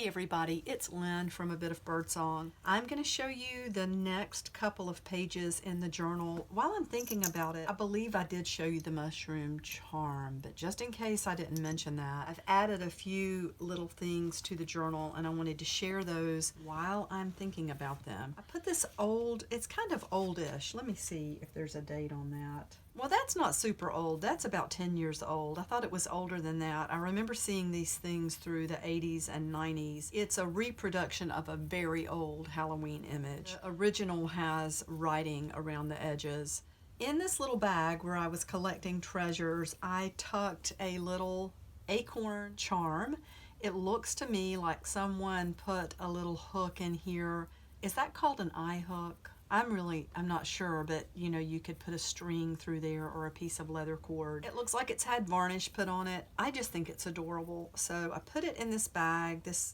everybody, it's Lynn from A Bit of Birdsong. I'm going to show you the next couple of pages in the journal. While I'm thinking about it, I believe I did show you the mushroom charm, but just in case I didn't mention that, I've added a few little things to the journal and I wanted to share those while I'm thinking about them. I put this old, it's kind of oldish. Let me see if there's a date on that. Well, that's not super old. That's about 10 years old. I thought it was older than that. I remember seeing these things through the 80s and 90s. It's a reproduction of a very old Halloween image. The original has writing around the edges. In this little bag where I was collecting treasures, I tucked a little acorn charm. It looks to me like someone put a little hook in here. Is that called an eye hook? I'm not sure, but you know, you could put a string through there or a piece of leather cord. It looks like it's had varnish put on it. I just think it's adorable. So I put it in this bag. This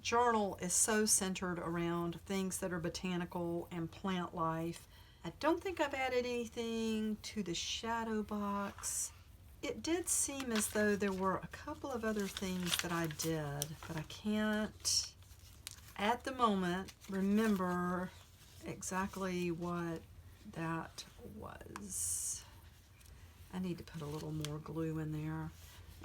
journal is so centered around things that are botanical and plant life. I don't think I've added anything to the shadow box. It did seem as though there were a couple of other things that I did, but I can't at the moment remember exactly what that was. I need to put a little more glue in there.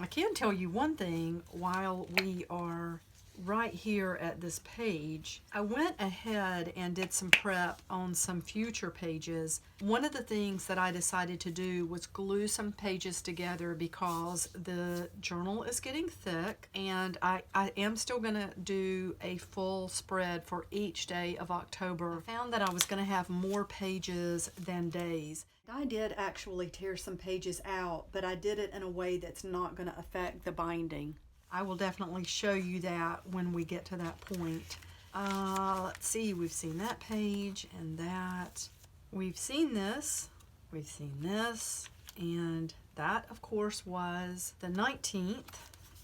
I can tell you one thing while we are right here at this page. I went ahead and did some prep on some future pages. One of the things that I decided to do was glue some pages together because the journal is getting thick and I am still going to do a full spread for each day of October. I found that I was going to have more pages than days. I did actually tear some pages out, but I did it in a way that's not going to affect the binding. I will definitely show you that when we get to that point. Let's see, we've seen that page and that. We've seen this, and that, of course, was the 19th.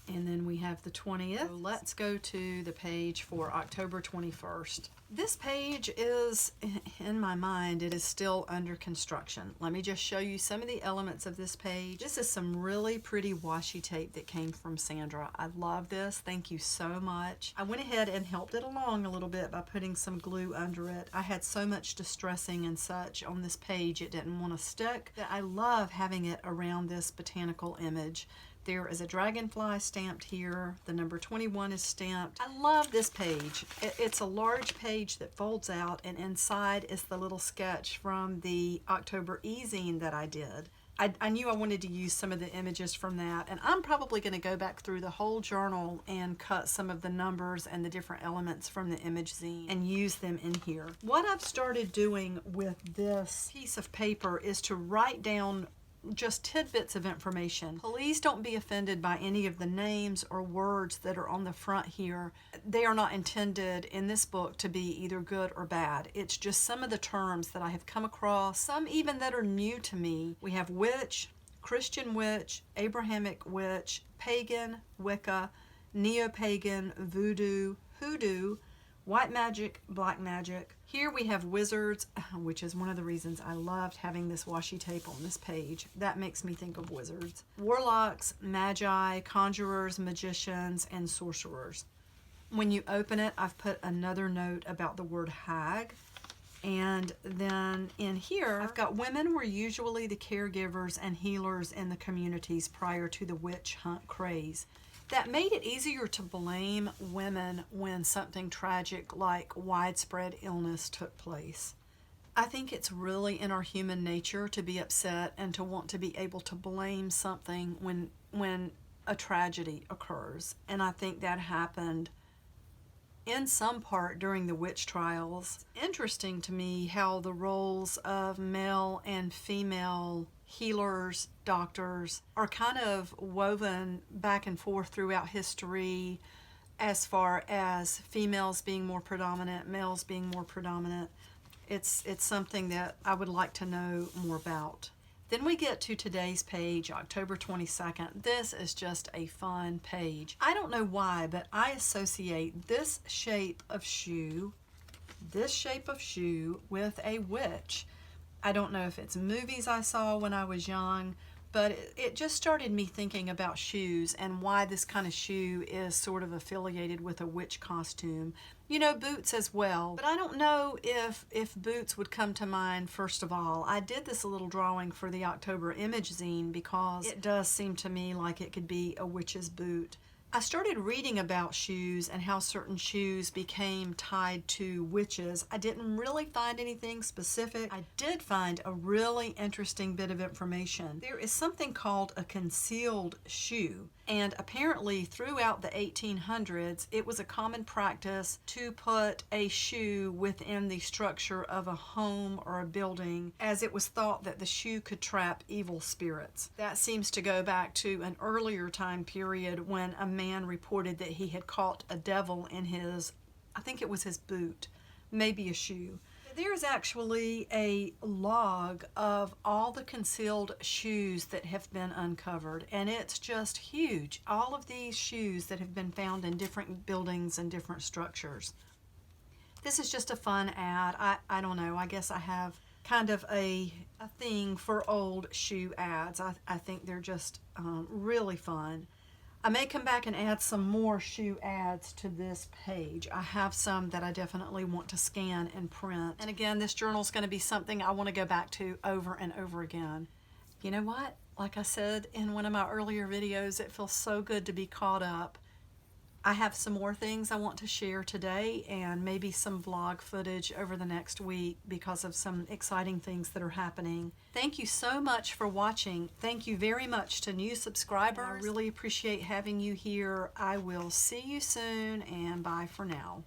And then we have the 20th. So let's go to the page for October 21st. This page is, in my mind, it is still under construction. Let me just show you some of the elements of this page. This is some really pretty washi tape that came from Sandra. I love this. Thank you so much. I went ahead and helped it along a little bit by putting some glue under it. I had so much distressing and such on this page it didn't want to stick that I love having it around this botanical image. There is a dragonfly stamped here. The number 21 is stamped. I love this page. It's a large page that folds out, and inside is the little sketch from the October e-zine that I did. I knew I wanted to use some of the images from that, and I'm probably going to go back through the whole journal and cut some of the numbers and the different elements from the image zine and use them in here. What I've started doing with this piece of paper is to write down just tidbits of information. Please don't be offended by any of the names or words that are on the front here. They are not intended in this book to be either good or bad. It's just some of the terms that I have come across, some even that are new to me. We have witch, Christian witch, Abrahamic witch, pagan, Wicca, neo-pagan, voodoo, hoodoo, white magic, black magic. Here we have wizards, which is one of the reasons I loved having this washi tape on this page. That makes me think of wizards. Warlocks, magi, conjurers, magicians, and sorcerers. When you open it, I've put another note about the word hag. And then in here, I've got women were usually the caregivers and healers in the communities prior to the witch hunt craze. That made it easier to blame women when something tragic like widespread illness took place. I think it's really in our human nature to be upset and to want to be able to blame something when a tragedy occurs. And I think that happened in some part during the witch trials. It's interesting to me how the roles of male and female healers, doctors, are kind of woven back and forth throughout history as far as females being more predominant, males being more predominant. It's something that I would like to know more about. Then we get to today's page, October 22nd. This is just a fun page. I don't know why, but I associate this shape of shoe with a witch. I don't know if it's movies I saw when I was young but it just started me thinking about shoes and why this kind of shoe is sort of affiliated with a witch costume. You know, boots as well, but I don't know if boots would come to mind first of all. I did this little drawing for the October image zine because it does seem to me like it could be a witch's boot. I started reading about shoes and how certain shoes became tied to witches. I didn't really find anything specific. I did find a really interesting bit of information. There is something called a concealed shoe, and apparently throughout the 1800s it was a common practice to put a shoe within the structure of a home or a building, as it was thought that the shoe could trap evil spirits. That seems to go back to an earlier time period when a man reported that he had caught a devil in his, I think it was his boot, maybe a shoe. There's actually a log of all the concealed shoes that have been uncovered, and it's just huge. All of these shoes that have been found in different buildings and different structures. This is just a fun ad. I don't know, I guess I have kind of a thing for old shoe ads. I think they're just really fun. I may come back and add some more shoe ads to this page. I have some that I definitely want to scan and print. And again, this journal is going to be something I want to go back to over and over again. You know what? Like I said in one of my earlier videos, it feels so good to be caught up. I have some more things I want to share today, and maybe some vlog footage over the next week because of some exciting things that are happening. Thank you so much for watching. Thank you very much to new subscribers. I really appreciate having you here. I will see you soon, and bye for now.